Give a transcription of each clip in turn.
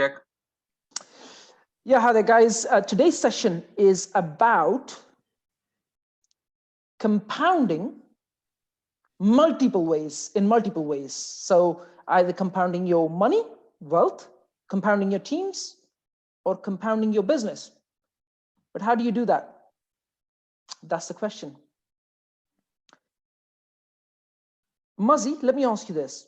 Jack. Yeah, hi there, guys. Today's session is about compounding multiple ways, in multiple ways. So either compounding your money, wealth, compounding your teams, or compounding your business. But how do you do that? That's the question. Muzzy, let me ask you this.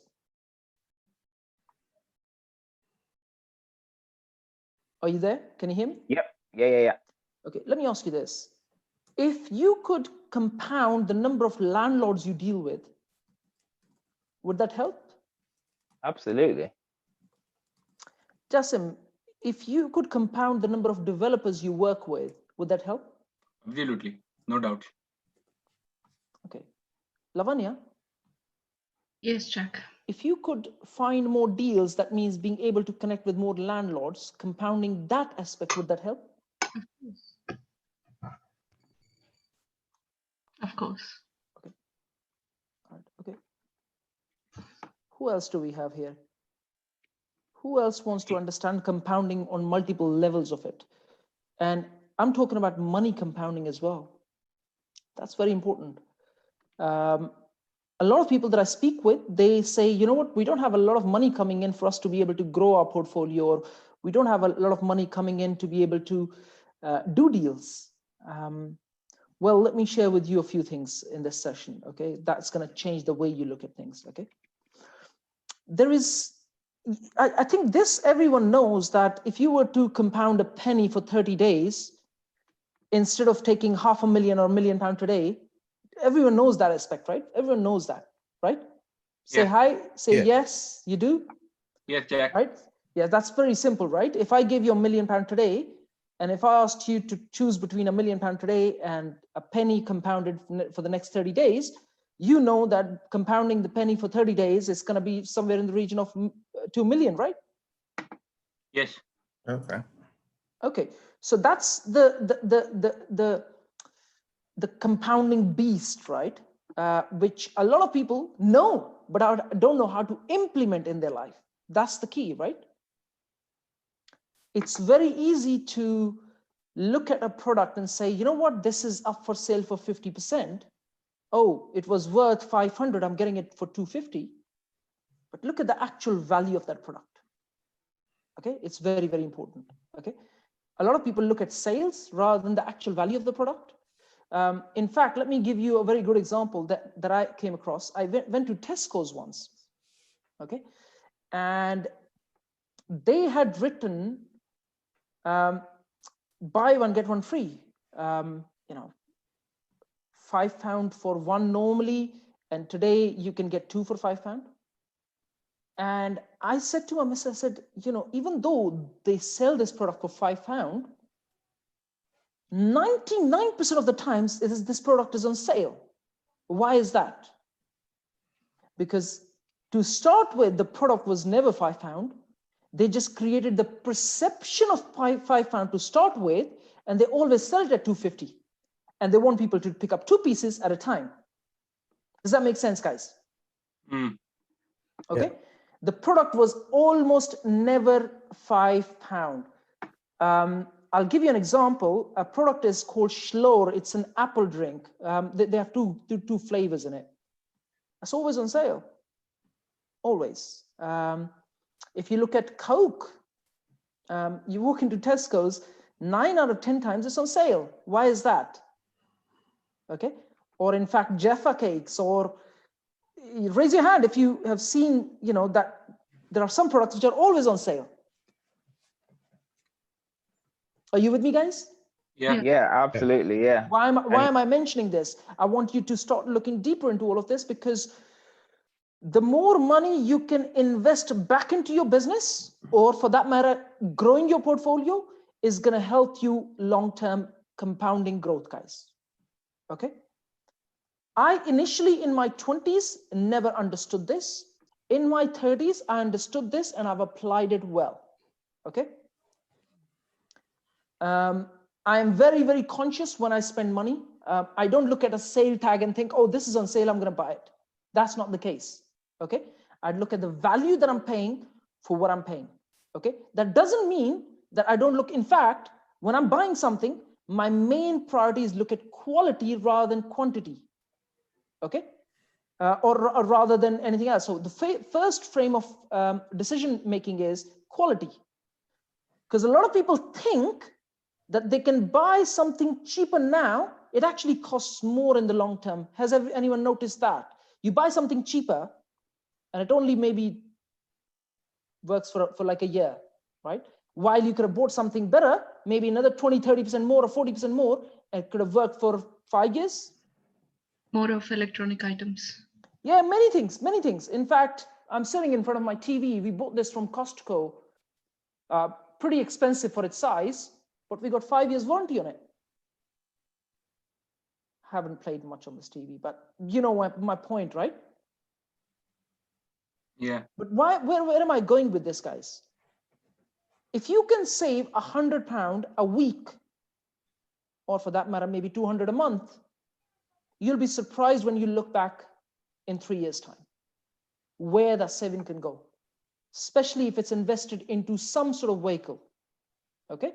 Are you there? Can you hear me? Yep. Yeah. Okay, let me ask you this. If you could compound the number of landlords you deal with, would that help? Absolutely. Jassim, if you could compound the number of developers you work with, would that help? Absolutely, no doubt. Okay. Lavanya? Yes, Jack. If you could find more deals, that means being able to connect with more landlords, compounding that aspect, would that help? Of course. Okay. All right. Okay. Who else do we have here? Who else wants to understand compounding on multiple levels of it? And I'm talking about money compounding as well. That's very important. A lot of people that I speak with, they say, you know what, we don't have a lot of money coming in for us to be able to grow our portfolio, or we don't have a lot of money coming in to be able to do deals. Well, let me share with you a few things in this session, okay? That's gonna change the way you look at things, okay? There is, I think this, everyone knows that if you were to compound a penny for 30 days, instead of taking £500,000 or £1 million today, everyone knows that aspect, right? Everyone knows that, right? Say Yeah. hi, say yes, you do? Yes, Jack. Right? Yeah, that's very simple, right? If I gave you £1 million today, and if I asked you to choose between £1 million today and a penny compounded for the next 30 days, you know that compounding the penny for 30 days is going to be somewhere in the region of 2 million, right? Yes. Okay. Okay, so that's the compounding beast, right? Which a lot of people know, but don't know how to implement in their life. That's the key, right? It's very easy to look at a product and say, you know what, this is up for sale for 50%. Oh, it was worth 500, I'm getting it for 250. But look at the actual value of that product. Okay, it's very, very important. Okay, a lot of people look at sales rather than the actual value of the product. In fact, let me give you a very good example that I came across. I went to Tesco's once, okay, and they had written buy one get one free. You know, £5 for one normally, and today you can get 2 for £5. And I said to him, I said, you know, even though they sell this product for £5, 99% of the times this product is on sale. Why is that? Because to start with, the product was never £5. They just created the perception of £5 to start with, and they always sell it at 250. And they want people to pick up 2 pieces at a time. Does that make sense, guys? Mm. Okay. Yeah. The product was almost never £5. I'll give you an example. A product is called Schlor. It's an apple drink. They have two flavors in it. It's always on sale. Always. If you look at Coke, you walk into Tesco's, 9 out of 10 times it's on sale. Why is that? Okay. Or in fact, Jaffa cakes, or raise your hand if you have seen, you know, that there are some products which are always on sale. Are you with me, guys? Yeah. Yeah, absolutely. Yeah. Why am I mentioning this? I want you to start looking deeper into all of this, because the more money you can invest back into your business, or for that matter, growing your portfolio, is going to help you long-term compounding growth, guys. Okay. I initially in my 20s never understood this. In my 30s, I understood this and I've applied it well. Okay. I am very, very conscious when I spend money. I don't look at a sale tag and think, oh, this is on sale, I'm going to buy it. That's not the case. Okay. I'd look at the value that I'm paying for what I'm paying. Okay, that doesn't mean that I don't look. In fact, when I'm buying something, my main priority is look at quality rather than quantity. Okay, or rather than anything else. So the first frame of decision making is quality, because a lot of people think that they can buy something cheaper now. It actually costs more in the long term. Has anyone noticed that? You buy something cheaper and it only maybe works for like a year, right? While you could have bought something better, maybe another 20, 30% more or 40% more, and it could have worked for 5 years. More of electronic items. Yeah, many things, many things. In fact, I'm sitting in front of my TV. We bought this from Costco, pretty expensive for its size, but we got 5 years warranty on it. Haven't played much on this TV, but you know my point, right? Yeah. But where am I going with this, guys? If you can save £100 a week, or for that matter, maybe 200 a month, you'll be surprised when you look back in 3 years' time, where that saving can go, especially if it's invested into some sort of vehicle, okay,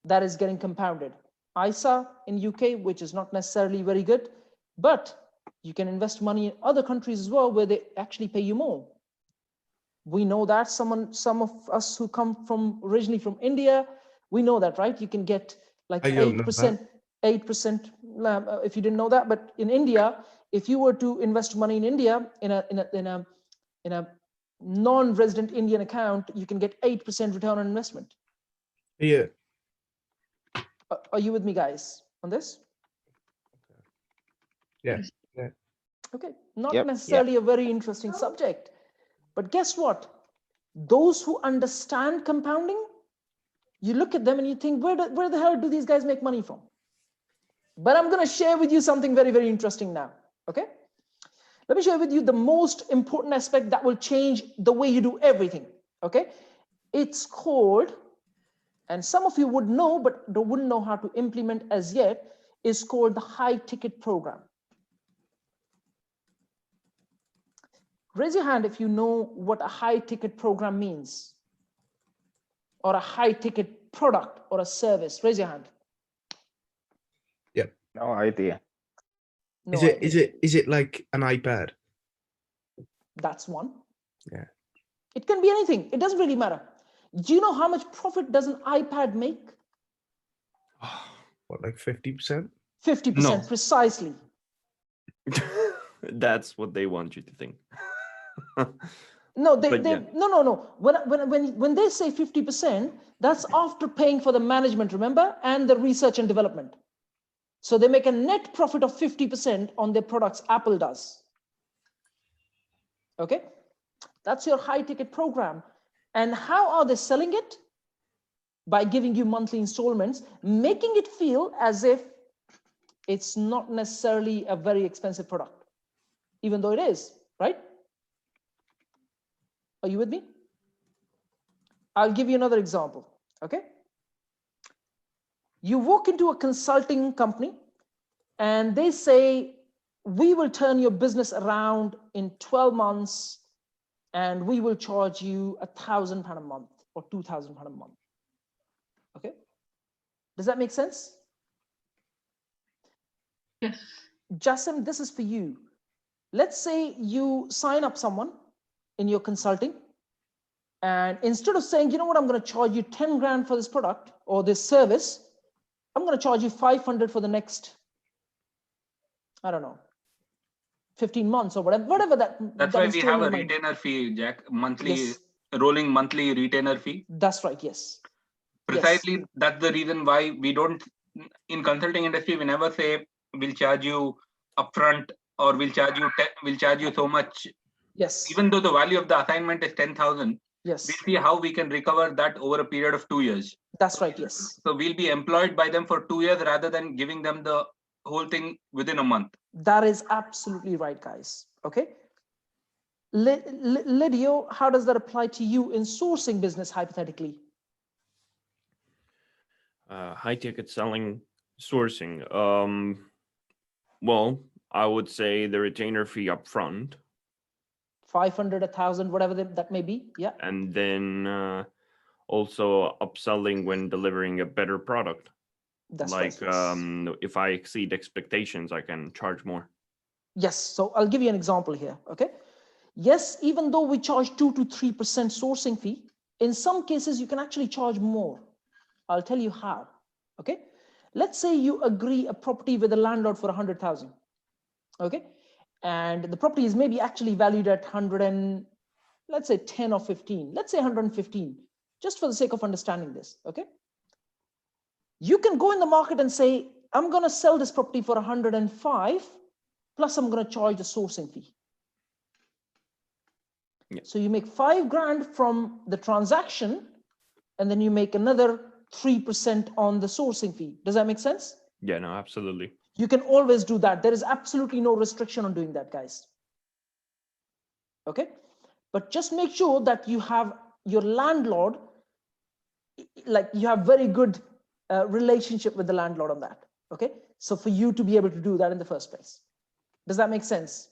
that is getting compounded. ISA in UK, which is not necessarily very good, but you can invest money in other countries as well, where they actually pay you more. We know that some of us who come from originally from India, we know that, right? You can get like 8%, 8%. If you didn't know that, but in India, if you were to invest money in India in a non-resident Indian account, you can get 8% return on investment. Yeah. Are you with me, guys, on this? Yeah. Okay, not Yep, necessarily a very interesting subject, but guess what? Those who understand compounding, you look at them and you think, where the hell do these guys make money from? But I'm going to share with you something very, very interesting now. Okay, let me share with you the most important aspect that will change the way you do everything. Okay, it's called, and some of you would know but wouldn't know how to implement as yet, is called the high ticket program. Raise your hand if you know what a high ticket program means, or a high ticket product or a service. Raise your hand. No idea. No Is idea. it like an iPad? That's one. Yeah. It can be anything. It doesn't really matter. Do you know how much profit does an iPad make? What, like 50%? 50%, No. precisely. That's what they want you to think. No, But yeah. no. When they say 50%, that's after paying for the management, remember, and the research and development. So they make a net profit of 50% on their products. Apple does. Okay, that's your high ticket program. And how are they selling it? By giving you monthly installments, making it feel as if it's not necessarily a very expensive product, even though it is, right? Are you with me? I'll give you another example, okay? You walk into a consulting company and they say, we will turn your business around in 12 months and we will charge you £1,000 a month or £2,000 a month. Okay, does that make sense? Yes. Jassim, this is for you. Let's say you sign up someone in your consulting, and instead of saying, you know what, I'm going to charge you 10 grand for this product or this service, I'm going to charge you 500 for the next, I don't know, 15 months or whatever That's why we have a retainer fee, Jack, monthly, yes. Rolling monthly retainer fee. That's right, yes. Precisely, yes. That's the reason why we don't, in consulting industry, we never say we'll charge you upfront or we'll charge you so much. Yes. Even though the value of the assignment is 10,000, yes. we'll see how we can recover that over a period of 2 years. That's right, yes. So we'll be employed by them for 2 years rather than giving them the whole thing within a month. That is absolutely right, guys. Okay. Lydio, how does that apply to you in sourcing business hypothetically? High ticket selling, sourcing. Well, I would say the retainer fee up front. 500, 1,000, whatever that may be. Yeah. And then Also upselling when delivering a better product. That's Like right. if I exceed expectations, I can charge more. Yes, so I'll give you an example here, okay? Yes, even though we charge 2 to 3% sourcing fee, in some cases you can actually charge more. I'll tell you how, okay? Let's say you agree a property with a landlord for 100,000, okay? And the property is maybe actually valued at 100 and let's say 10 or 15, let's say 115, just for the sake of understanding this, okay? You can go in the market and say, I'm gonna sell this property for 105, plus I'm gonna charge the sourcing fee. Yeah. So you make 5 grand from the transaction, and then you make another 3% on the sourcing fee. Does that make sense? Yeah, no, absolutely. You can always do that. There is absolutely no restriction on doing that, guys. Okay? But just make sure that you have your landlord, like you have very good relationship with the landlord on that. Okay? So for you to be able to do that in the first place. Does that make sense?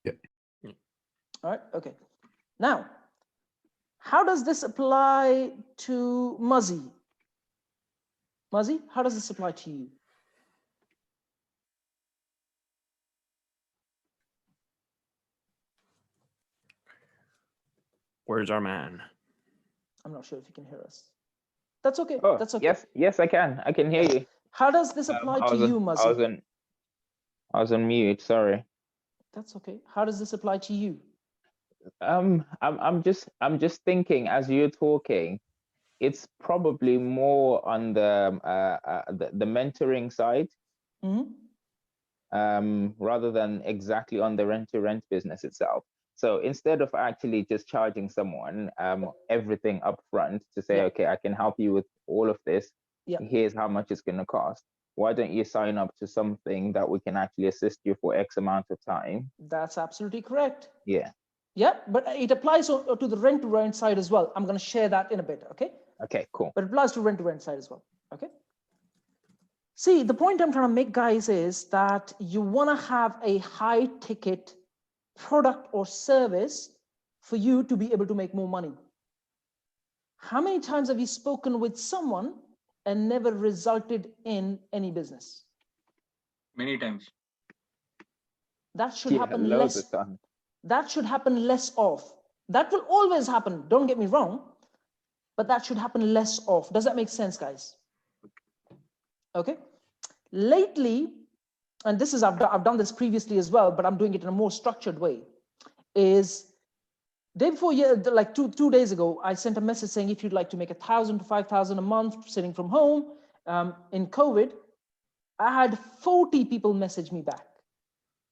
Yeah. All right, okay. Now, how does this apply to Muzzy? Muzzy, how does this apply to you? Where's our man? I'm not sure if you can hear us. That's okay. Oh, That's okay. yes, I can hear you. How does this apply to you, Muzzy? I was on mute. Sorry. That's okay. How does this apply to you? I'm just thinking as you're talking, it's probably more on the mentoring side, rather than exactly on the rent-to-rent business itself. So instead of actually just charging someone everything up front to say, okay, I can help you with all of this. Here's how much it's going to cost. Why don't you sign up to something that we can actually assist you for X amount of time? That's absolutely correct. Yeah. Yeah, but it applies to the rent-to-rent side as well. I'm going to share that in a bit, okay? Okay, cool. But it applies to rent-to-rent side as well, okay? See, the point I'm trying to make, guys, is that you want to have a high-ticket product or service for you to be able to make more money. How many times have you spoken with someone and never resulted in any business? Many times. That should happen loads less. of times. That should happen less of. That will always happen. Don't get me wrong, but that should happen less of. Does that make sense, guys? Okay. Lately, and this is I've done this previously as well, but I'm doing it in a more structured way. Is day before, like two days ago, I sent a message saying if you'd like to make 1,000 to 5,000 a month sitting from home in COVID, I had 40 people message me back.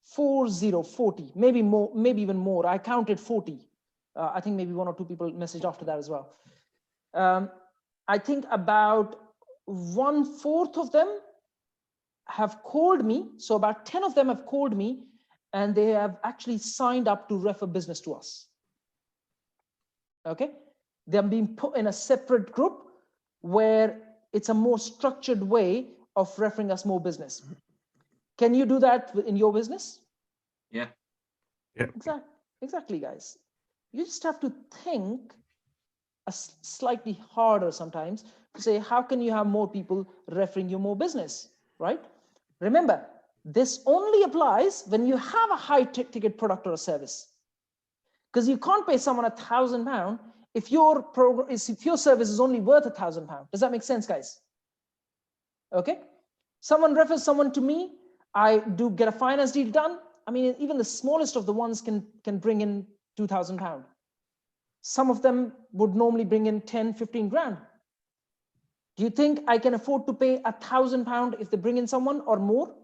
40, maybe more, maybe even more. I counted 40. I think maybe 1 or 2 people messaged after that as well. I think about 1/4 of them have called me. So about 10 of them have called me and they have actually signed up to refer business to us. Okay. They're being put in a separate group where it's a more structured way of referring us more business. Can you do that in your business? Yeah. Exactly, guys. You just have to think slightly harder sometimes to say, how can you have more people referring you more business, right? Remember, this only applies when you have a high ticket product or a service, because you can't pay someone £1,000 if your service is only worth £1,000. Does that make sense, guys? Okay. Someone refers someone to me, I do get a finance deal done. I mean, even the smallest of the ones can bring in £2,000. Some of them would normally bring in 10, 15 grand. Do you think I can afford to pay £1,000 if they bring in someone or more?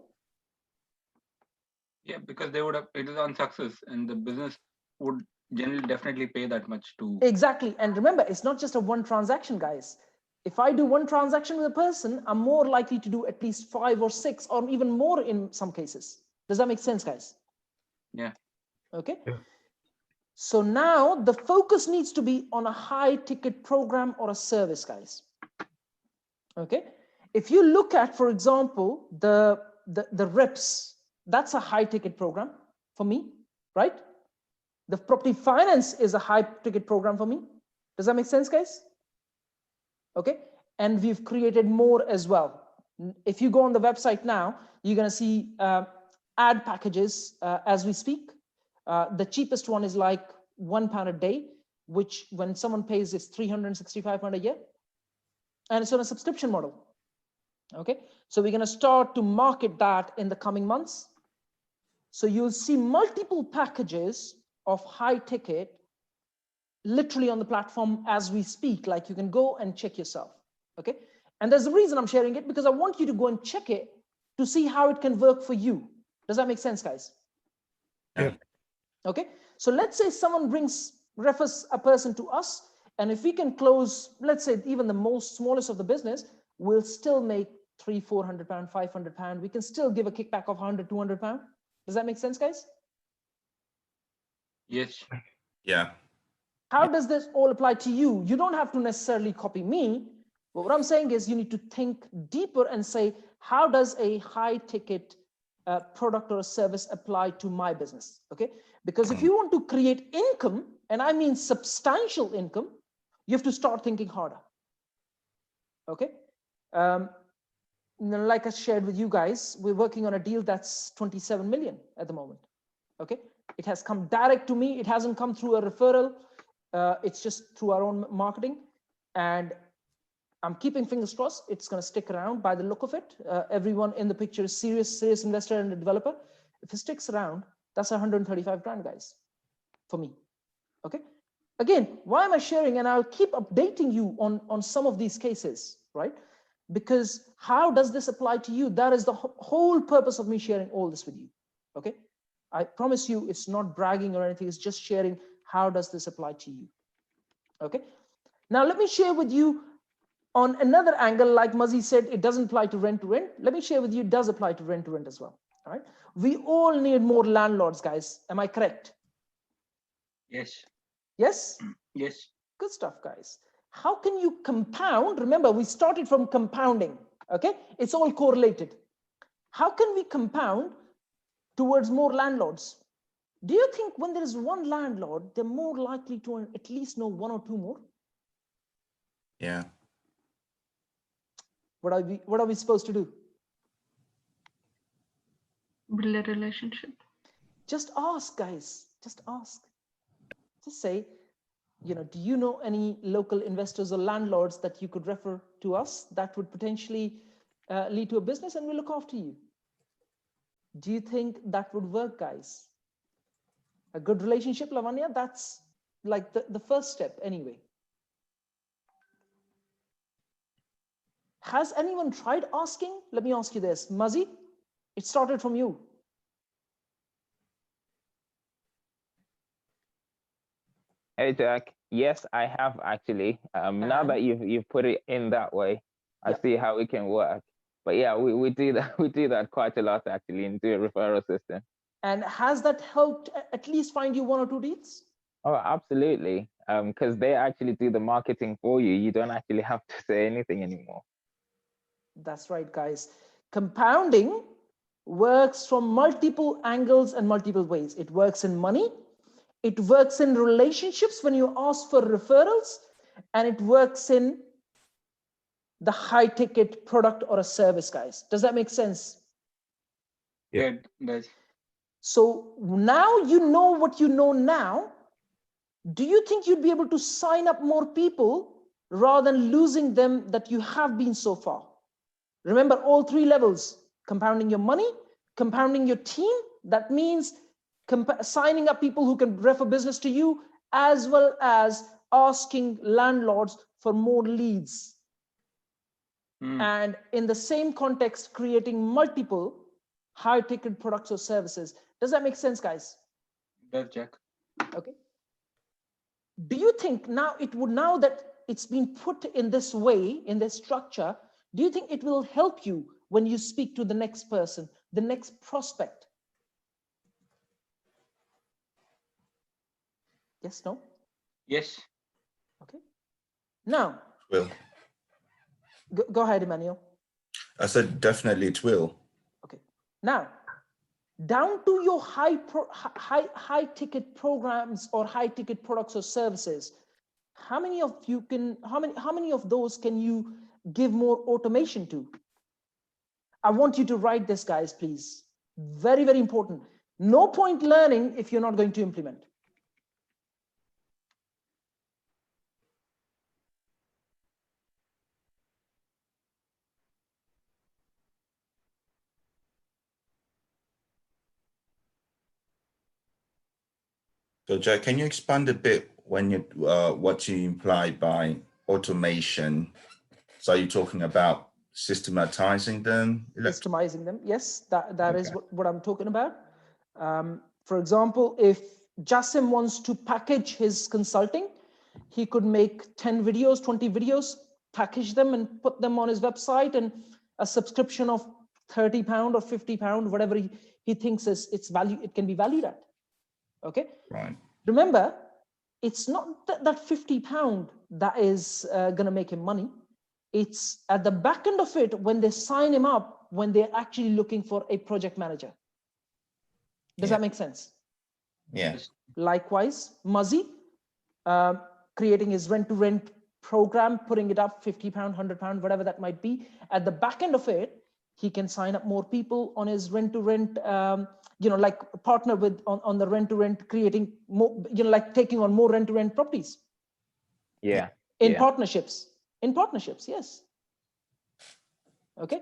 Yeah, because they would have, it is on success and the business would generally definitely pay that much to. Exactly. And remember, it's not just a one transaction, guys. If I do one transaction with a person, I'm more likely to do at least 5 or 6 or even more in some cases. Does that make sense, guys? Yeah. Okay. Yeah. So now the focus needs to be on a high ticket program or a service, guys. Okay. If you look at, for example, the reps, that's a high ticket program for me, right? The property finance is a high ticket program for me. Does that make sense, guys? Okay, and we've created more as well. If you go on the website now, you're going to see ad packages as we speak. The cheapest one is like £1 a day, which when someone pays is £365 a year, and it's on a subscription model. Okay, so we're going to start to market that in the coming months. So you'll see multiple packages of high ticket literally on the platform as we speak. Like, you can go and check yourself. Okay, and there's a reason I'm sharing it, because I want you to go and check it to see how it can work for you. Does that make sense, guys? Yeah. Okay, so let's say someone refers a person to us, and if we can close, let's say even the smallest of the business, we'll still make £300, £400, £500. We can still give a kickback of £100, £200. Does that make sense, guys? Yes. Yeah. How does this all apply to you? You don't have to necessarily copy me, but what I'm saying is you need to think deeper and say, how does a high ticket product or a service apply to my business? Okay, because if you want to create income, and I mean substantial income, you have to start thinking harder. Okay, like I shared with you guys, we're working on a deal that's 27 million at the moment. Okay, it has come direct to me. It hasn't come through a referral. It's just through our own marketing, and I'm keeping fingers crossed it's going to stick around. By the look of it, everyone in the picture is serious investor and a developer. If it sticks around, that's 135 grand, guys, for me. Okay, again, why am I sharing? And I'll keep updating you on some of these cases, right? Because how does this apply to you? That is the whole purpose of me sharing all this with you. Okay, I promise you it's not bragging or anything. It's just sharing how does this apply to you. Okay, now let me share with you on another angle. Like Muzzy said, it doesn't apply to rent. Let me share with you, it does apply to rent as well. All right, we all need more landlords, guys. Am I correct? Yes. Yes. Yes. Good stuff, guys. How can you compound? Remember, we started from compounding. Okay, it's all correlated. How can we compound towards more landlords? Do you think when there is one landlord, they're more likely to at least know one or two more? Yeah. What are we supposed to do? Build a relationship. Just ask, guys. Just ask. Just say, do you know any local investors or landlords that you could refer to us that would potentially lead to a business, and we'll look after you? Do you think that would work, guys? A good relationship, Lavanya, that's like the first step anyway. Has anyone tried asking? Let me ask you this, Muzzy, it started from you. Hey, Jack. Yes, I have actually. Now that you've put it in that way, I see how it can work. But yeah, we do that. We do that quite a lot actually, and do a referral system. And has that helped at least find you one or two deals? Oh, absolutely. Because they actually do the marketing for you. You don't actually have to say anything anymore. That's right, guys. Compounding works from multiple angles and multiple ways. It works in money. It works in relationships when you ask for referrals, and it works in the high ticket product or a service, guys. Does that make sense? Yeah, it does. So now you know what you know now. Do you think you'd be able to sign up more people rather than losing them that you have been so far? Remember all three levels: compounding your money, compounding your team. That means signing up people who can refer business to you, as well as asking landlords for more leads. And in the same context, creating multiple high ticket products or services. Does that make sense, guys? It does, Jack. Okay. Do you think now that it's been put in this way, in this structure, do you think it will help you when you speak to the next person, the next prospect? Yes, no? Yes. Okay. Now, Will. Go ahead, Emmanuel. I said definitely it will. Okay. Now, down to your high ticket programs or high ticket products or services, How many of you can, how many of those can you give more automation to? I want you to write this, guys, please. Very, very important. No point learning if you're not going to implement. So, Jack, can you expand a bit when you what you imply by automation? So, are you talking about systematizing them? Systemizing them, yes, that is what I'm talking about. For example, if Jassim wants to package his consulting, he could make 10 videos, 20 videos, package them and put them on his website, and a subscription of £30 or £50, whatever he thinks is its value, it can be valued at. Okay. Right. Remember, it's not that £50 that is going to make him money. It's at the back end of it when they sign him up, when they're actually looking for a project manager. Does that make sense? Yeah. Likewise, Muzzy, creating his rent-to-rent program, putting it up £50, £100, whatever that might be. At the back end of it, he can sign up more people on his rent-to-rent, like partner with on the rent-to-rent, creating more, like taking on more rent-to-rent properties. Yeah. In partnerships. In partnerships, yes. Okay.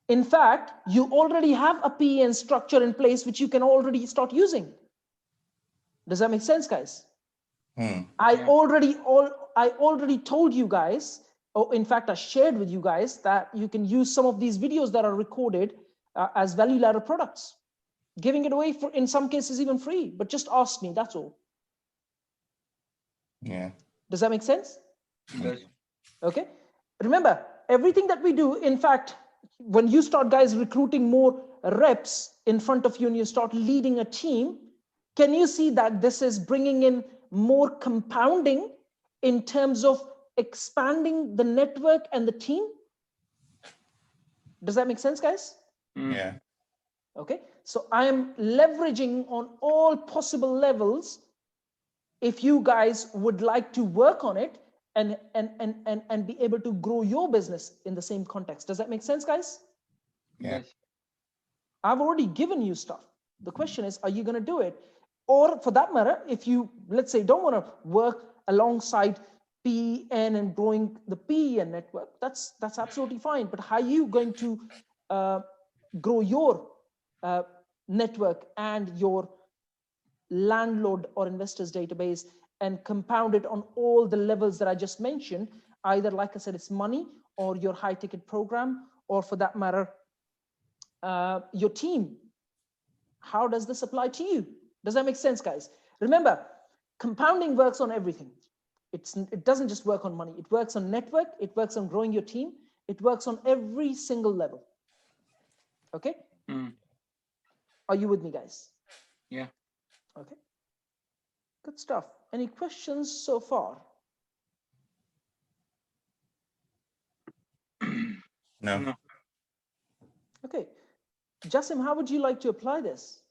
In fact, you already have a PN structure in place which you can already start using. Does that make sense, guys? I already told you guys, or in fact, I shared with you guys that you can use some of these videos that are recorded as value ladder products, giving it away for, in some cases, even free, but just ask me, that's all. Yeah. Does that make sense? Yes. Okay. Remember, everything that we do, in fact, when you start, guys, recruiting more reps in front of you and you start leading a team, can you see that this is bringing in more compounding in terms of expanding the network and the team? Does that make sense, guys? Yeah. Okay. So I am leveraging on all possible levels. If you guys would like to work on it, and be able to grow your business in the same context. Does that make sense, guys? Yeah. I've already given you stuff. The question is, are you going to do it? Or for that matter, if you, let's say, don't want to work alongside PEN and growing the PEN network, that's absolutely fine. But how are you going to grow your network and your landlord or investors database and compound it on all the levels that I just mentioned? Either, like I said, it's money, or your high ticket program, or for that matter, your team. How does this apply to you? Does that make sense, guys? Remember, compounding works on everything. It doesn't just work on money. It works on network. It works on growing your team. It works on every single level. Okay? Are you with me, guys? Yeah. Okay. Good stuff. Any questions so far? No. Okay. Jassim, how would you like to apply this?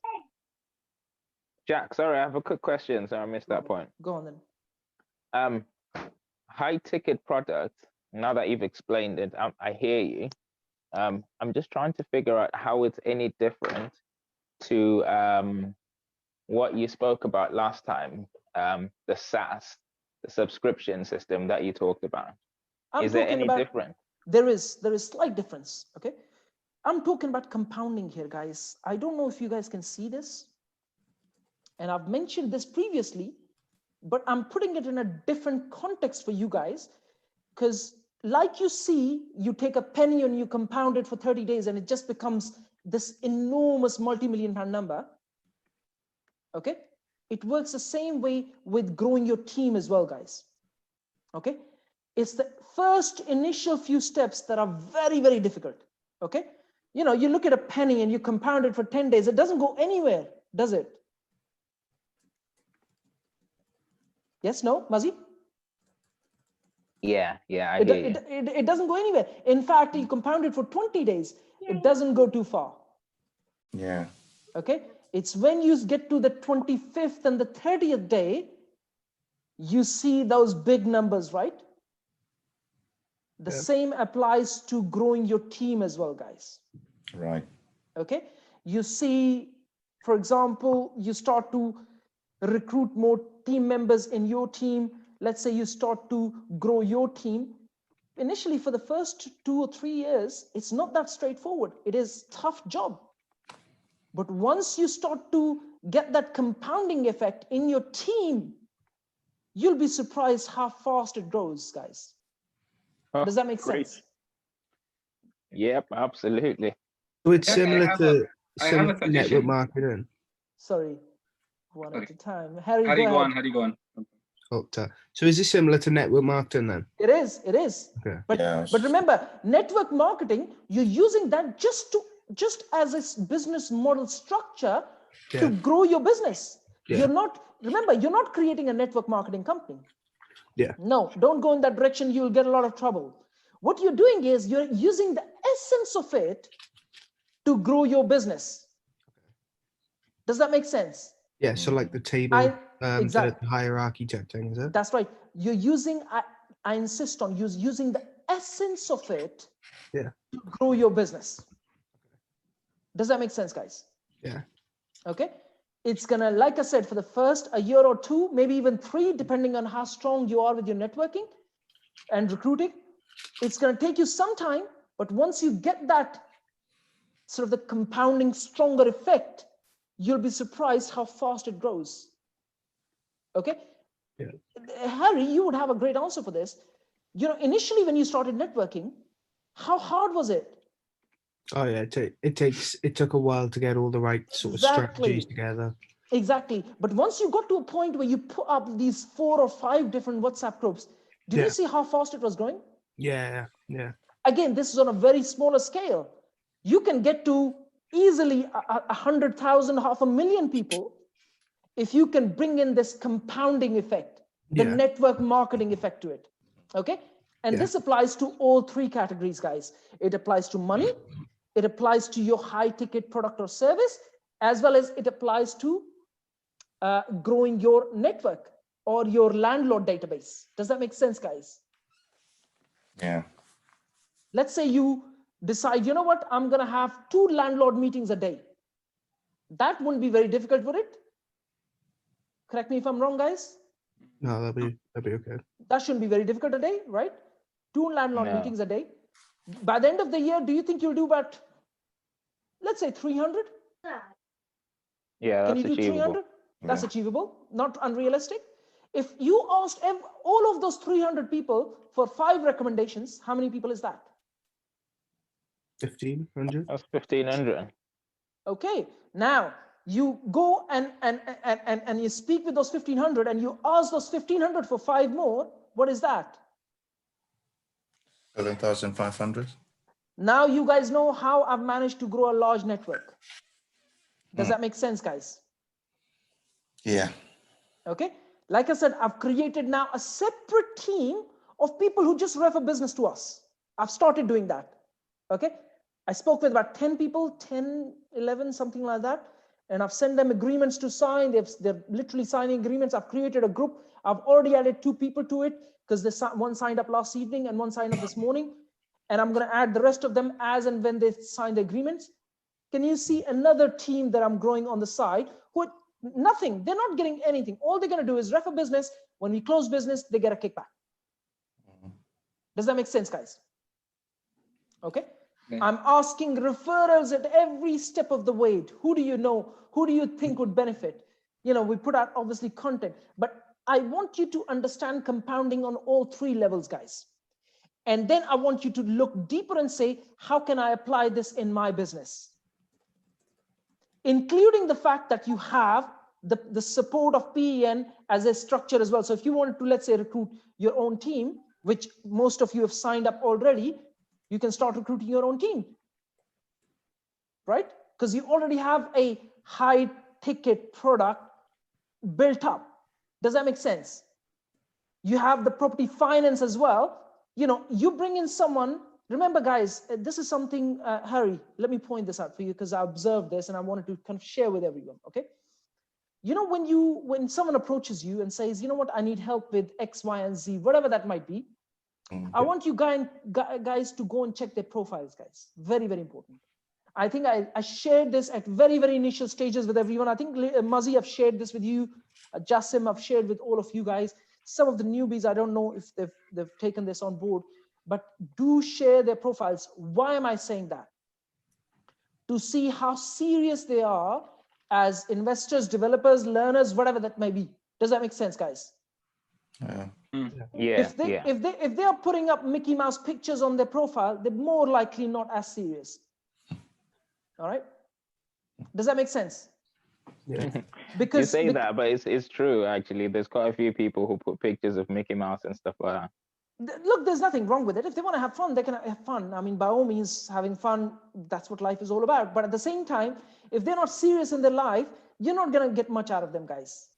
Jack, sorry, I have a quick question. So I missed that point. Go on then. High ticket product. Now that you've explained it, I hear you. I'm just trying to figure out how it's any different to what you spoke about last time, the SaaS, the subscription system that you talked about. Is there any different? There is slight difference. Okay. I'm talking about compounding here, guys. I don't know if you guys can see this. And I've mentioned this previously, but I'm putting it in a different context for you guys, because like you see, you take a penny and you compound it for 30 days and it just becomes this enormous multi-million-pound number. Okay. It works the same way with growing your team as well, guys. Okay. It's the first initial few steps that are very, very difficult. Okay. You know, you look at a penny and you compound it for 10 days. It doesn't go anywhere, does it? Yes, no, Mazi? Yeah, I hear you. It doesn't go anywhere. In fact, you compound it for 20 days. It doesn't go too far. Yeah. Okay. It's when you get to the 25th and the 30th day You see those big numbers, right? The same applies to growing your team as well, guys. Right. Okay. You see, for example, you start to recruit more team members in your team. Let's say you start to grow your team. Initially, for the first 2 or 3 years, it's not that straightforward. It is a tough job. But once you start to get that compounding effect in your team, you'll be surprised how fast it grows, guys. Does that make sense? Yep, absolutely. So it's Yeah, similar to I have a network suggestion. marketing. Sorry, one Sorry. at a time. Harry, Harry, go go ahead. on. Harry, go on. So is this similar to network marketing then? It is. Okay. But remember, network marketing, you're using that just as a business model structure to grow your business. Yeah. Remember, you're not creating a network marketing company. Yeah. No, don't go in that direction. You'll get a lot of trouble. What you're doing is you're using the essence of it to grow your business. Does that make sense? Yeah. So like the table, exactly. the hierarchy type thing, is it? That's right. You're using, I insist on using the essence of it to grow your business. Does that make sense, guys? Yeah. Okay. It's gonna, like I said, for the first a year or two, maybe even 3, depending on how strong you are with your networking and recruiting, it's gonna take you some time, but once you get that sort of the compounding stronger effect, you'll be surprised how fast it grows. Okay. Yeah. Harry, you would have a great answer for this. You know, initially when you started networking, how hard was it? Oh yeah, it took a while to get all the right sort of strategies together. Exactly. But once you got to a point where you put up these 4 or 5 different WhatsApp groups, did you see how fast it was growing? Yeah. Again, this is on a very smaller scale. You can get to easily 100,000, 500,000 people if you can bring in this compounding effect, the network marketing effect to it. Okay. And this applies to all 3 categories, guys. It applies to money. It applies to your high ticket product or service, as well as it applies to growing your network or your landlord database. Does that make sense, guys? Yeah. Let's say you decide, you know what, I'm going to have 2 landlord meetings a day. That wouldn't be very difficult, would it? Correct me if I'm wrong, guys. No, that'd be okay. That shouldn't be very difficult a day, right? 2 landlord meetings a day. By the end of the year, do you think you'll do about, let's say 300? Yeah, Can that's you do achievable. 300? That's achievable, not unrealistic. If you asked all of those 300 people for 5 recommendations, how many people is that? 1,500. That's 1,500. Okay, now you go and you speak with those 1,500 and you ask those 1,500 for 5 more. What is that? 7,500. Now you guys know how I've managed to grow a large network. Does that make sense, guys? Yeah. Okay. Like I said, I've created now a separate team of people who just refer business to us. I've started doing that. Okay. I spoke with about 10 people, 10, 11, something like that. And I've sent them agreements to sign. They're literally signing agreements. I've created a group. I've already added 2 people to it because one signed up last evening and one signed up this morning. And I'm going to add the rest of them as and when they sign the agreements. Can you see another team that I'm growing on the side who nothing, they're not getting anything. All they're going to do is refer business. When we close business, they get a kickback. Does that make sense, guys? Okay. I'm asking referrals at every step of the way. Who do you know? Who do you think would benefit? You know, we put out obviously content, but I want you to understand compounding on all 3 levels, guys. And then I want you to look deeper and say, how can I apply this in my business? Including the fact that you have the support of PEN as a structure as well. So if you wanted to, let's say, recruit your own team, which most of you have signed up already, you can start recruiting your own team, right? Because you already have a high ticket product built up. Does that make sense? You have the property finance as well. You know, you bring in someone. Remember, guys, this is something, Harry, let me point this out for you because I observed this and I wanted to kind of share with everyone, okay? You know, when someone approaches you and says, you know what, I need help with X, Y, and Z, whatever that might be, I want you guys to go and check their profiles, guys. Very, very important. I think I shared this at very, very initial stages with everyone. I think Muzzy, I've shared this with you. Jassim, I've shared with all of you guys. Some of the newbies, I don't know if they've taken this on board, but do share their profiles. Why am I saying that? To see how serious they are as investors, developers, learners, whatever that may be. Does that make sense, guys? Yeah. If they are putting up Mickey Mouse pictures on their profile, they're more likely not as serious. All right. Does that make sense? Yeah. You say that, but it's true actually. There's quite a few people who put pictures of Mickey Mouse and stuff like that. Look, there's nothing wrong with it. If they want to have fun, they can have fun. I mean, by all means, having fun, that's what life is all about. But at the same time, if they're not serious in their life, you're not going to get much out of them, guys.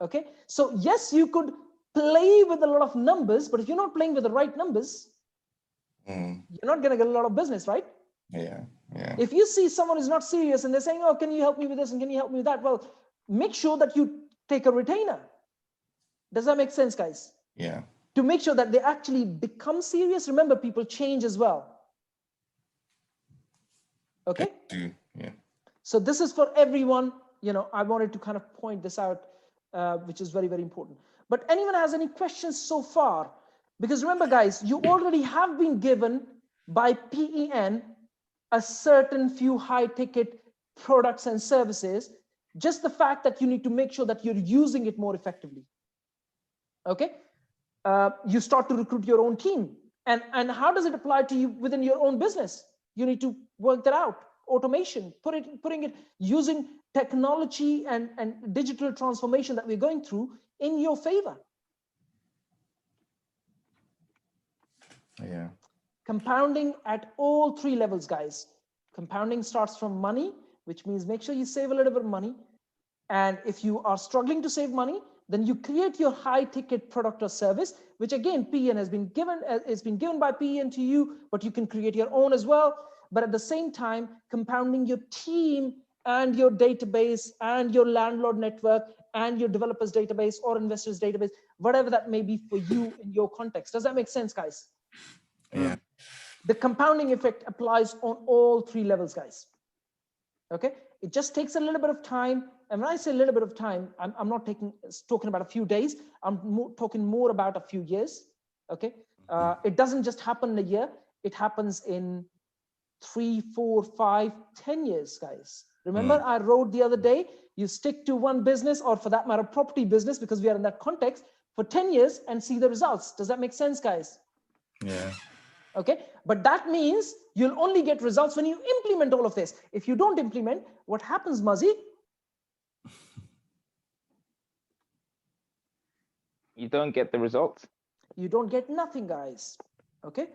Okay. So yes, you could play with a lot of numbers, but if you're not playing with the right numbers, you're not going to get a lot of business, right? Yeah. If you see someone is not serious and they're saying, oh, can you help me with this and can you help me with that? Well, make sure that you take a retainer. Does that make sense, guys? Yeah. To make sure that they actually become serious. Remember, people change as well. Okay. Yeah. So this is for everyone. You know, I wanted to kind of point this out, which is very, very important. But anyone has any questions so far? Because remember, guys, you already have been given by PEN a certain few high ticket products and services. Just the fact that you need to make sure that you're using it more effectively. Okay. You start to recruit your own team. And how does it apply to you within your own business? You need to work that out. Automation, putting it, using technology and digital transformation that we're going through in your favor. Yeah. Compounding at all three levels, guys. Compounding starts from money, which means make sure you save a little bit of money. And if you are struggling to save money, then you create your high ticket product or service, which again, PN has been given, it's been given by PN to you, but you can create your own as well. But at the same time, compounding your team and your database and your landlord network and your developers database or investors database, whatever that may be for you in your context. Does that make sense, guys? Yeah. The compounding effect applies on all three levels, guys. Okay, it just takes a little bit of time. And when I say a little bit of time, I'm not talking about a few days. I'm talking more about a few years. Okay, it doesn't just happen in a year. It happens in 3, 4, 5, 10 years, guys. Remember, I wrote the other day, you stick to one business, or for that matter, property business, because we are in that context, for 10 years and see the results. Does that make sense, guys? Yeah. Okay, but that means you'll only get results when you implement all of this. If you don't implement, what happens, Muzzy? You don't get the results. You don't get nothing, guys. Okay,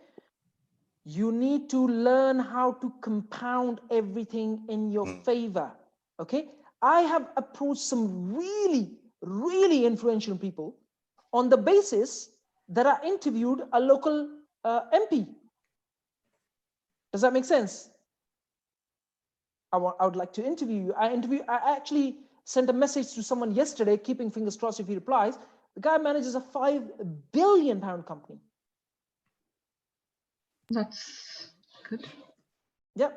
you need to learn how to compound everything in your favor. Okay, I have approached some really, really influential people on the basis that I interviewed a local MP. Does that make sense? I would like to interview you. I actually sent a message to someone yesterday, keeping fingers crossed if he replies. The guy manages a £5 billion company. That's good. Yeah,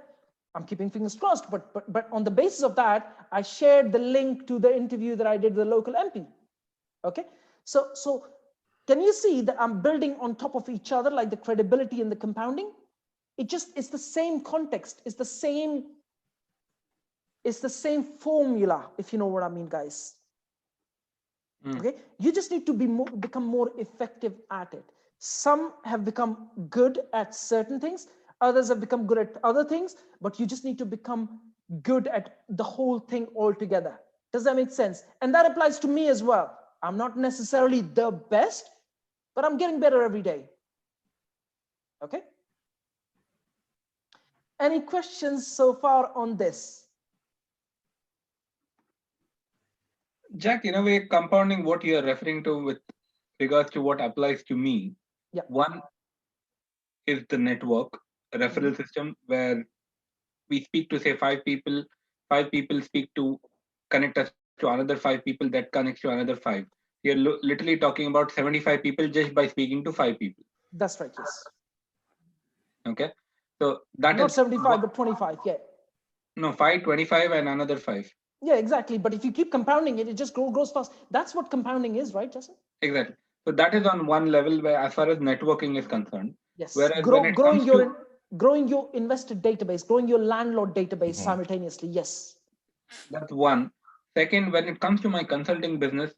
I'm keeping fingers crossed. But on the basis of that, I shared the link to the interview that I did with the local MP. Okay, so can you see that I'm building on top of each other, like the credibility and the compounding? It's the same context. It's the same formula, if you know what I mean, guys. Okay, you just need to become more effective at it. Some have become good at certain things, others have become good at other things, but you just need to become good at the whole thing altogether. Does that make sense? And that applies to me as well. I'm not necessarily the best, but I'm getting better every day. Okay. Any questions so far on this? Jack, in a way, compounding what you're referring to with regards to what applies to me. Yeah. One is the network referral system where we speak to, say, 5 people. 5 people speak to connect us to another 5 people, that connects to another 5. You're literally talking about 75 people just by speaking to 5 people. That's right, yes. Okay. So that not is 75, but 25, yeah. No, 5, 25 and another 5. Yeah, exactly. But if you keep compounding it, it just grows fast. That's what compounding is, right, Justin? Exactly. So that is on one level where, as far as networking is concerned. Yes. Whereas Growing your invested database, growing your landlord database simultaneously. Yes. That's one. Second, when it comes to my consulting business,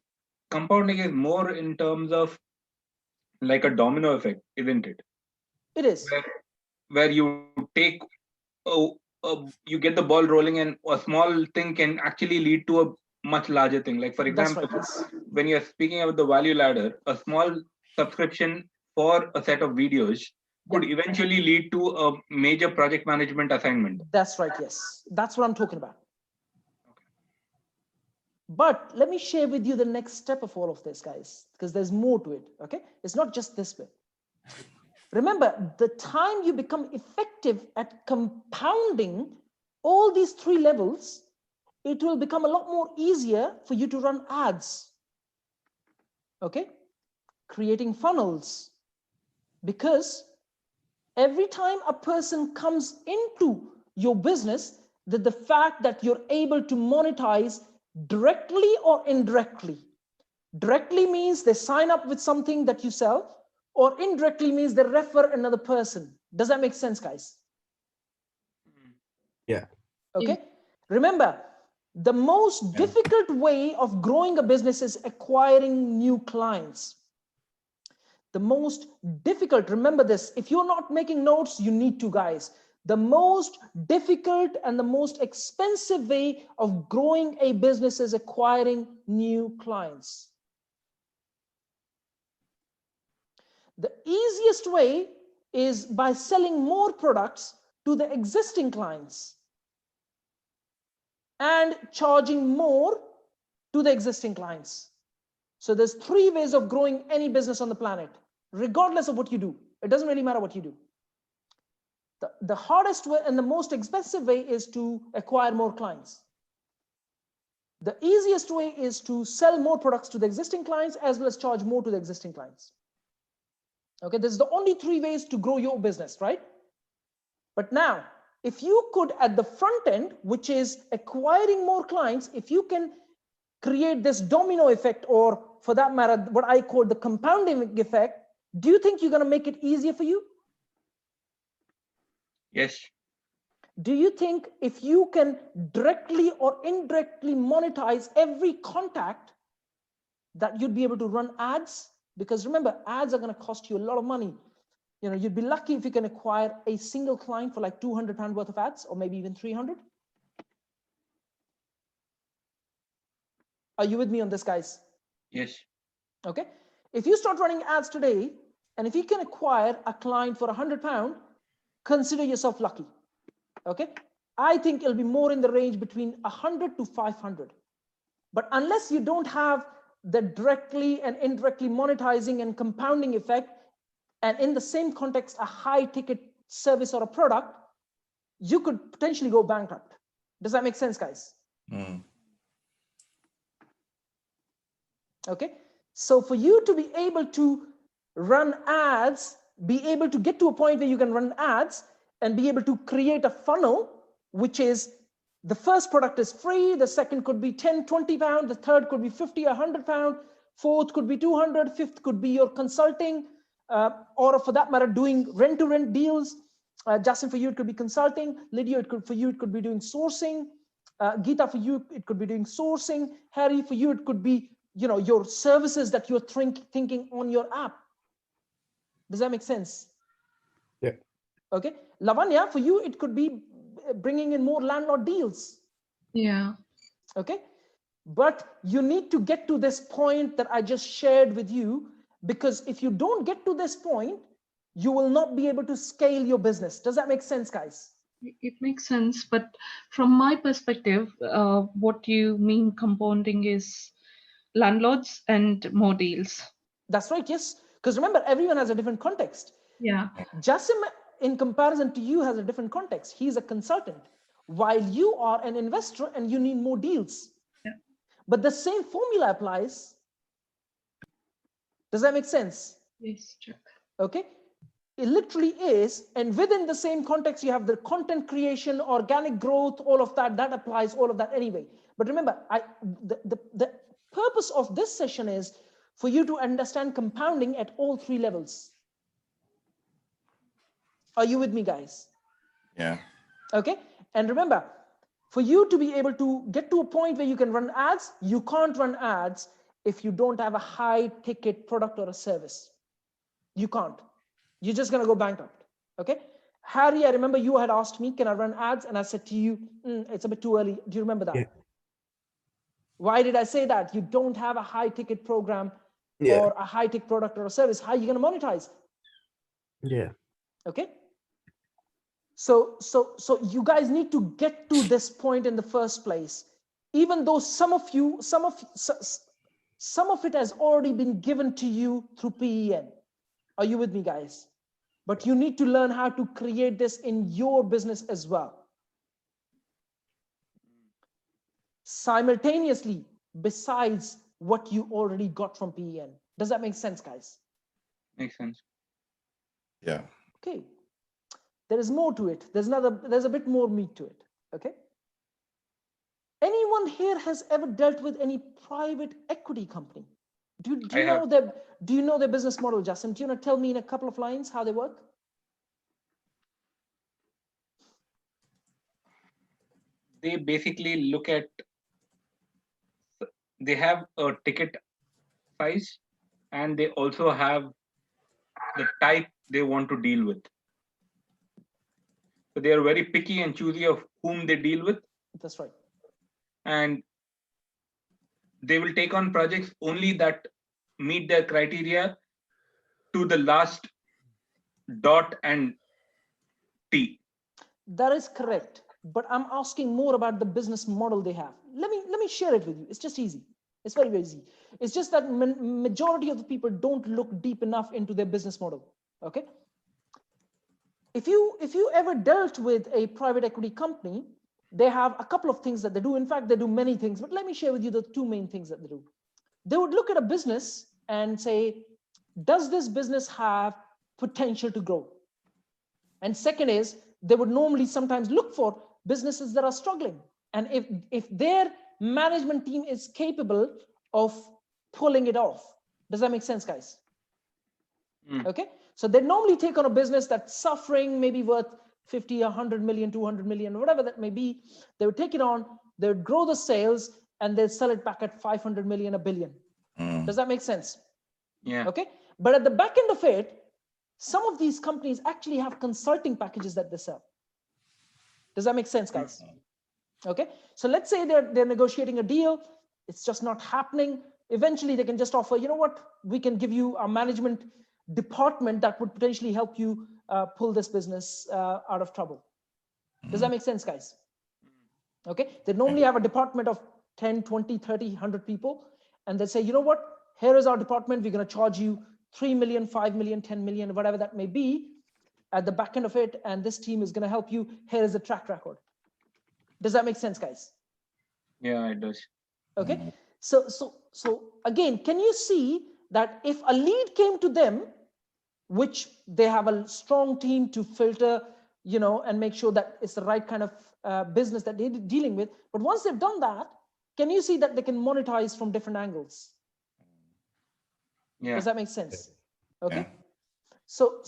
compounding is more in terms of like a domino effect, isn't it? It is. Where you take, you get the ball rolling, and a small thing can actually lead to a much larger thing. Like, for example, right, yes. when you're speaking about the value ladder, a small subscription for a set of videos could eventually lead to a major project management assignment. That's right, yes. That's what I'm talking about. But let me share with you the next step of all of this, guys, because there's more to it, okay? It's not just this bit. Remember, the time you become effective at compounding all these 3 levels, it will become a lot more easier for you to run ads, okay? Creating funnels. Because every time a person comes into your business, the fact that you're able to monetize directly or indirectly. Directly means they sign up with something that you sell, or indirectly means they refer another person. Does that make sense, guys? Yeah. Okay. Yeah. Remember, the most difficult way of growing a business is acquiring new clients. The most difficult, remember this, if you're not making notes, you need to, guys. The most difficult and the most expensive way of growing a business is acquiring new clients. The easiest way is by selling more products to the existing clients and charging more to the existing clients. So there's 3 ways of growing any business on the planet, regardless of what you do. It doesn't really matter what you do. The hardest way and the most expensive way is to acquire more clients. The easiest way is to sell more products to the existing clients as well as charge more to the existing clients. Okay, this is the only 3 ways to grow your business, right? But now, if you could at the front end, which is acquiring more clients, if you can create this domino effect, or for that matter, what I call the compounding effect, do you think you're going to make it easier for you? Yes. Do you think if you can directly or indirectly monetize every contact, that you'd be able to run ads? Because remember, ads are going to cost you a lot of money. You know, you'd be lucky if you can acquire a single client for like £200 worth of ads, or maybe even 300. Are you with me on this, guys? Yes. Okay. If you start running ads today, and if you can acquire a client for £100, consider yourself lucky. Okay. I think it'll be more in the range between 100 to 500. But unless you don't have the directly and indirectly monetizing and compounding effect, and in the same context, a high ticket service or a product, you could potentially go bankrupt. Does that make sense, guys? Okay. So for you to be able to run ads, be able to get to a point where you can run ads and be able to create a funnel, which is the first product is free, the second could be 10, 20 pounds, the third could be 50, 100 pounds, fourth could be 200, fifth could be your consulting, or for that matter, doing rent-to-rent deals. Justin, for you, it could be consulting. Lydia, for you, it could be doing sourcing. Geeta, for you, it could be doing sourcing. Harry, for you, it could be, you know, your services that you're thinking on your app. Does that make sense? Yeah. Okay. Lavanya, for you, it could be bringing in more landlord deals. Yeah. Okay. But you need to get to this point that I just shared with you, because if you don't get to this point, you will not be able to scale your business. Does that make sense, guys? It makes sense. But from my perspective, what you mean compounding is landlords and more deals. That's right. Yes. Because remember, everyone has a different context. Yeah. Jassim, in comparison to you, has a different context. He's a consultant, while you are an investor and you need more deals. Yeah. but the same formula applies. Does that make sense? Yes, Chuck. Okay. It literally is, and within the same context, you have the content creation, organic growth, all of that. That applies, all of that anyway. But remember, the purpose of this session is for you to understand compounding at all three levels. Are you with me, guys? Yeah. Okay. And remember, for you to be able to get to a point where you can run ads, you can't run ads if you don't have a high ticket product or a service. You can't. You're just going to go bankrupt. Okay. Harry, I remember you had asked me, can I run ads? And I said to you, it's a bit too early. Do you remember that? Yeah. Why did I say that? You don't have a high ticket program or a high ticket product or a service. How are you going to monetize? Yeah. Okay. So you guys need to get to this point in the first place, even though some of it has already been given to you through PEN. Are you with me, guys? But you need to learn how to create this in your business as well. Simultaneously, besides what you already got from PEN. Does that make sense, guys? Makes sense. Yeah. Okay. There is more to it. There's a bit more meat to it. Okay. Anyone here has ever dealt with any private equity company? Do you know their business model, Justin? Do you want to tell me in a couple of lines how they work? They basically look at, they have a ticket size and they also have the type they want to deal with. So they are very picky and choosy of whom they deal with. That's right. And they will take on projects only that meet their criteria to the last dot and T. That is correct. But I'm asking more about the business model they have. Let me share it with you. It's just easy. It's very, very easy. It's just that majority of the people don't look deep enough into their business model. Okay. If you ever dealt with a private equity company, they have a couple of things that they do. In fact, they do many things, but let me share with you the two main things that they do. They would look at a business and say, does this business have potential to grow? And second is, they would normally sometimes look for businesses that are struggling. And if their management team is capable of pulling it off. Does that make sense, guys? Okay. So they normally take on a business that's suffering, maybe worth 50, 100 million, 200 million, whatever that may be. They would take it on, they would grow the sales, and they'd sell it back at 500 million, a billion. Does that make sense? Yeah. Okay. But at the back end of it, some of these companies actually have consulting packages that they sell. Does that make sense, guys? Okay. So let's say they're negotiating a deal. It's just not happening. Eventually they can just offer, you know what, we can give you a management department that would potentially help you pull this business out of trouble. Does that make sense, guys? Okay. They normally have a department of 10, 20, 30, 100 people. And they say, you know what, here is our department. We're going to charge you 3 million, 5 million, 10 million, whatever that may be at the back end of it. And this team is going to help you. Here is the track record. Does that make sense, guys? Yeah, it does. Okay. So again, can you see that if a lead came to them, which they have a strong team to filter, you know, and make sure that it's the right kind of business that they're dealing with. But once they've done that, can you see that they can monetize from different angles? Yeah. Does that make sense? Okay. Yeah. So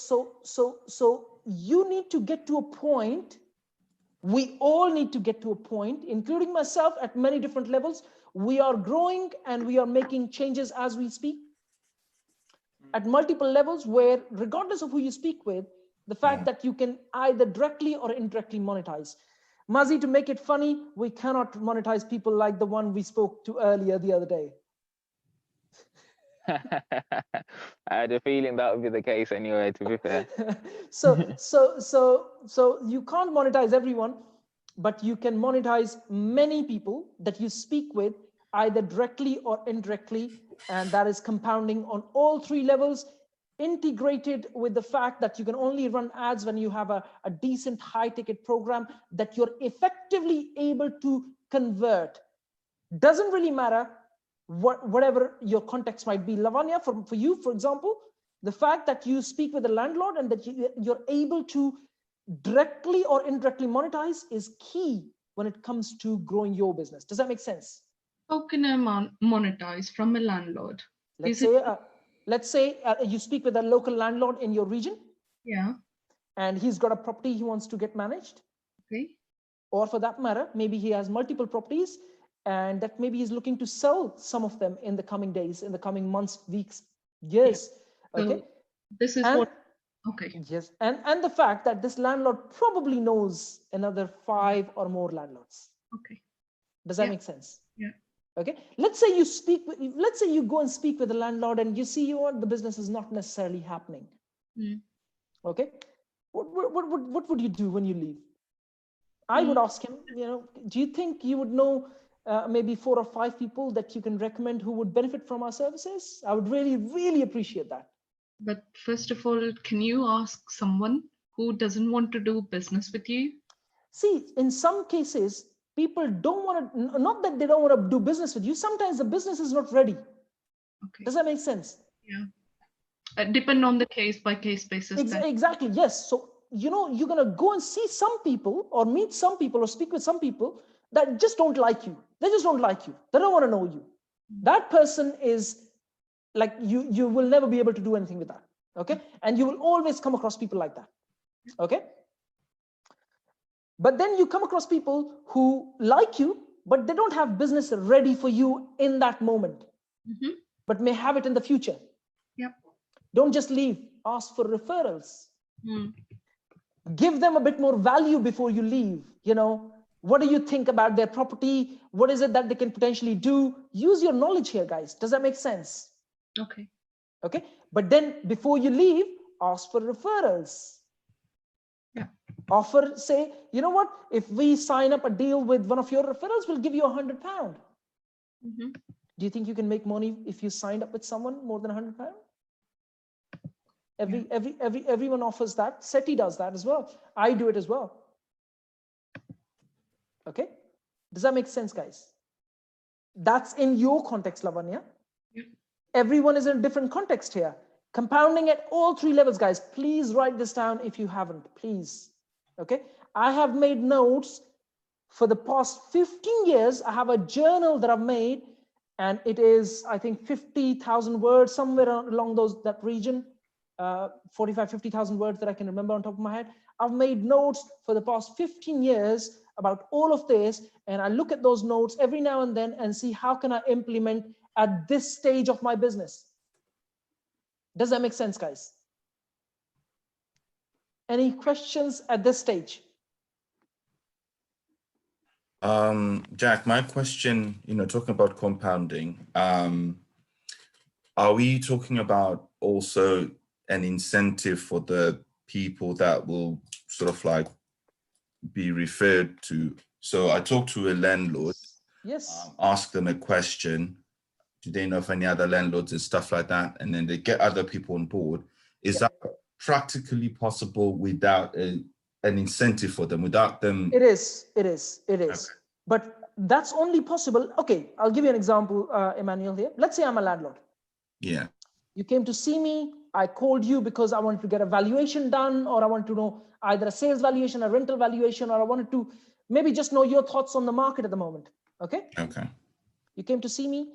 you need to get to a point. We all need to get to a point, including myself at many different levels. We are growing and we are making changes as we speak at multiple levels where, regardless of who you speak with, the fact that you can either directly or indirectly monetize. Mazi, to make it funny, we cannot monetize people like the one we spoke to earlier the other day. I had a feeling that would be the case anyway, to be fair. So you can't monetize everyone, but you can monetize many people that you speak with either directly or indirectly, and that is compounding on all three levels, integrated with the fact that you can only run ads when you have a decent high ticket program that you're effectively able to convert. Doesn't really matter whatever your context might be. Lavanya, for you, for example, the fact that you speak with the landlord and that you're able to directly or indirectly monetize is key when it comes to growing your business. Does that make sense? How can I monetize from a landlord? Let's say you speak with a local landlord in your region. Yeah. And he's got a property he wants to get managed. Okay. Or for that matter, maybe he has multiple properties and that maybe he's looking to sell some of them in the coming days, in the coming months, weeks, years. Yeah. So okay. This is okay. Yes. And the fact that this landlord probably knows another 5 or more landlords. Okay. Does that make sense? Yeah. Okay. Let's say you go and speak with the landlord and you see the business is not necessarily happening. Okay. What would you do when you leave? I would ask him, do you think you would know maybe 4 or 5 people that you can recommend who would benefit from our services? I would really, really appreciate that. But first of all, can you ask someone who doesn't want to do business with you? See, in some cases, people don't want to, not that they don't want to do business with you. Sometimes the business is not ready. Okay. Does that make sense? Yeah. Depend on the case by case basis. Exactly. Yes. So, you're going to go and see some people or meet some people or speak with some people that just don't like you. They just don't like you. They don't want to know you. That person is like, you will never be able to do anything with that. Okay. And you will always come across people like that. Okay. But then you come across people who like you, but they don't have business ready for you in that moment, but may have it in the future. Yep. Don't just leave. Ask for referrals. Give them a bit more value before you leave. What do you think about their property? What is it that they can potentially do? Use your knowledge here, guys. Does that make sense? Okay. Okay. But then before you leave, ask for referrals. Yeah. Offer, say, you know what? If we sign up a deal with one of your referrals, we'll give you £100. Do you think you can make money if you signed up with someone more than £100? Everyone offers that. SETI does that as well. I do it as well. Okay. Does that make sense, guys? That's in your context, Lavanya. Everyone is in a different context here. Compounding at all 3 levels, guys. Please write this down if you haven't, please. Okay. I have made notes for the past 15 years. I have a journal that I've made, and it is, I think, 50,000 words, somewhere along that region. 50,000 words that I can remember on top of my head. I've made notes for the past 15 years about all of this, and I look at those notes every now and then and see how can I implement at this stage of my business. Does that make sense, guys? Any questions at this stage? Jack, my question, talking about compounding, are we talking about also an incentive for the people that will sort of like be referred to? So I talked to a landlord, ask them a question, do they know of any other landlords and stuff like that, and then they get other people on board. Is that practically possible without an incentive for them, without them? It is. Okay. But that's only possible. Okay, I'll give you an example, Emmanuel here. Let's say I'm a landlord. Yeah. You came to see me. I called you because I wanted to get a valuation done, or I want to know either a sales valuation, a rental valuation, or I wanted to maybe just know your thoughts on the market at the moment. Okay. Okay. You came to see me,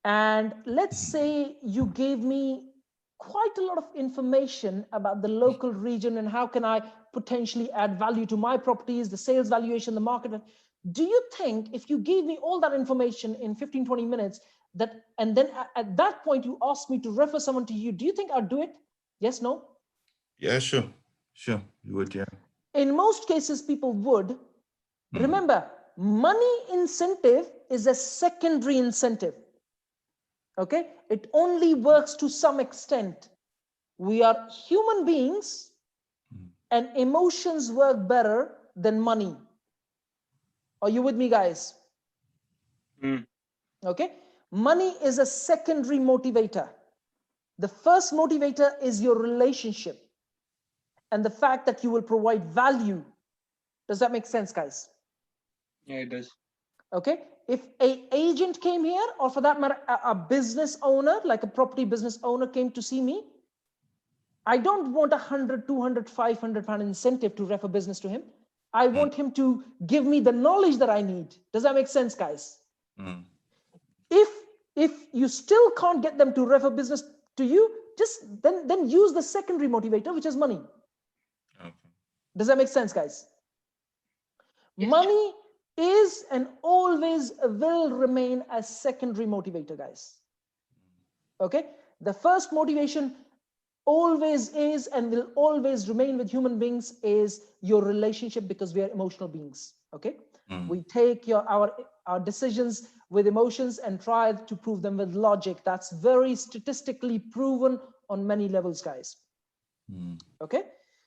and let's say you gave me quite a lot of information about the local region and how can I potentially add value to my properties, the sales valuation, the market. Do you think if you gave me all that information in 15, 20 minutes, and then at that point you asked me to refer someone to you, do you think I'd do it? Yes, no? Yeah, sure. You would, yeah. In most cases, people would. Remember, money incentive is a secondary incentive. Okay? It only works to some extent. We are human beings, and emotions work better than money. Are you with me, guys? Okay? Money is a secondary motivator. The first motivator is your relationship and the fact that you will provide value. Does that make sense, guys? Yeah, it does. Okay, if a agent came here, or for that matter, a business owner, like a property business owner came to see me, I don't want 100, 200, 500 pound incentive to refer business to him. I want him to give me the knowledge that I need. Does that make sense, guys? If you still can't get them to refer business to you, just then use the secondary motivator, which is money. Okay. Does that make sense, guys? Yes. Money is and always will remain a secondary motivator, guys. Okay, the first motivation always is and will always remain with human beings is your relationship, because we are emotional beings. Okay, we take our decisions with emotions and try to prove them with logic. That's very statistically proven on many levels, guys. Okay,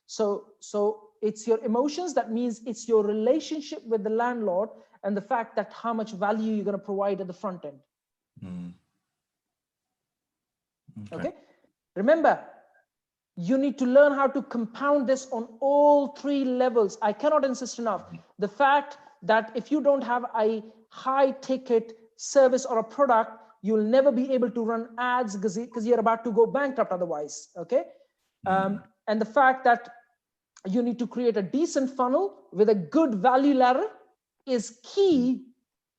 so it's your emotions. That means it's your relationship with the landlord and the fact that how much value you're going to provide at the front end. Okay, remember, you need to learn how to compound this on all three levels. I cannot insist enough. The fact that if you don't have a high ticket service or a product, you'll never be able to run ads because you're about to go bankrupt otherwise. Okay, and the fact that you need to create a decent funnel with a good value ladder is key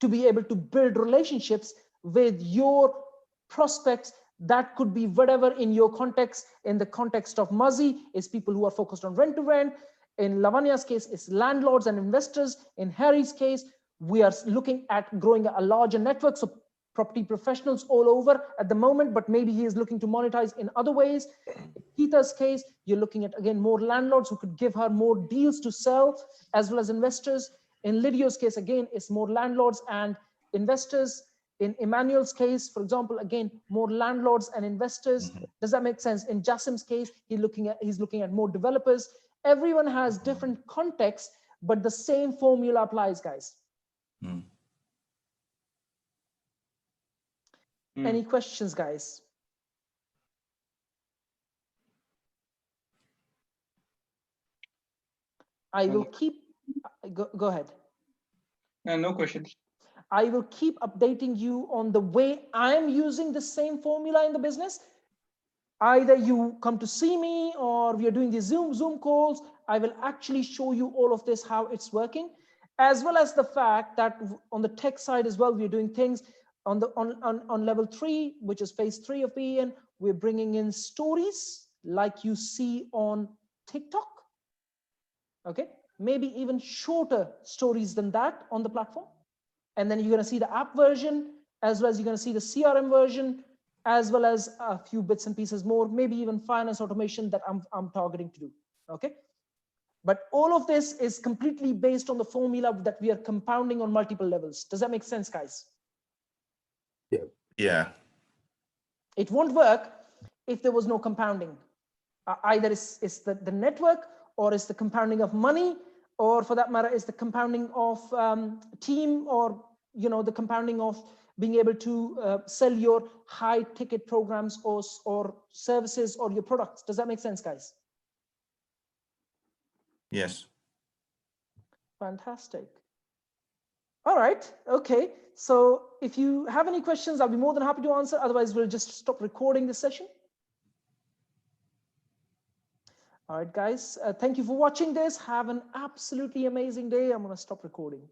to be able to build relationships with your prospects. That could be whatever in your context. In the context of Muzzy, is people who are focused on rent to rent. In Lavanya's case, it's landlords and investors. In Harry's case, we are looking at growing a larger network, so property professionals all over at the moment, but maybe he is looking to monetize in other ways. In Geeta's case, you're looking at, again, more landlords who could give her more deals to sell, as well as investors. In Lydia's case, again, it's more landlords and investors. In Emmanuel's case, for example, again, more landlords and investors. Does that make sense? In Jasim's case, he's looking at more developers. Everyone has different contexts, but the same formula applies, guys. Any questions, guys? I will keep, go ahead. No questions. I will keep updating you on the way I'm using the same formula in the business. Either you come to see me or we are doing these Zoom calls. I will actually show you all of this, how it's working, as well as the fact that on the tech side as well, we're doing things on level 3, which is phase 3 of BEN. We're bringing in stories like you see on TikTok. Okay, maybe even shorter stories than that on the platform. And then you're going to see the app version, as well as you're going to see the CRM version, as well as a few bits and pieces more, maybe even finance automation that I'm targeting to do. Okay, but all of this is completely based on the formula that we are compounding on multiple levels. Does that make sense, guys? Yeah. It won't work if there was no compounding. Either it's the network, or it's the compounding of money, or for that matter, it's the compounding of team, or the compounding of being able to sell your high ticket programs or services or your products. Does that make sense, guys? Yes. Fantastic. All right. Okay. So if you have any questions, I'll be more than happy to answer. Otherwise, we'll just stop recording this session. All right, guys. Thank you for watching this. Have an absolutely amazing day. I'm going to stop recording.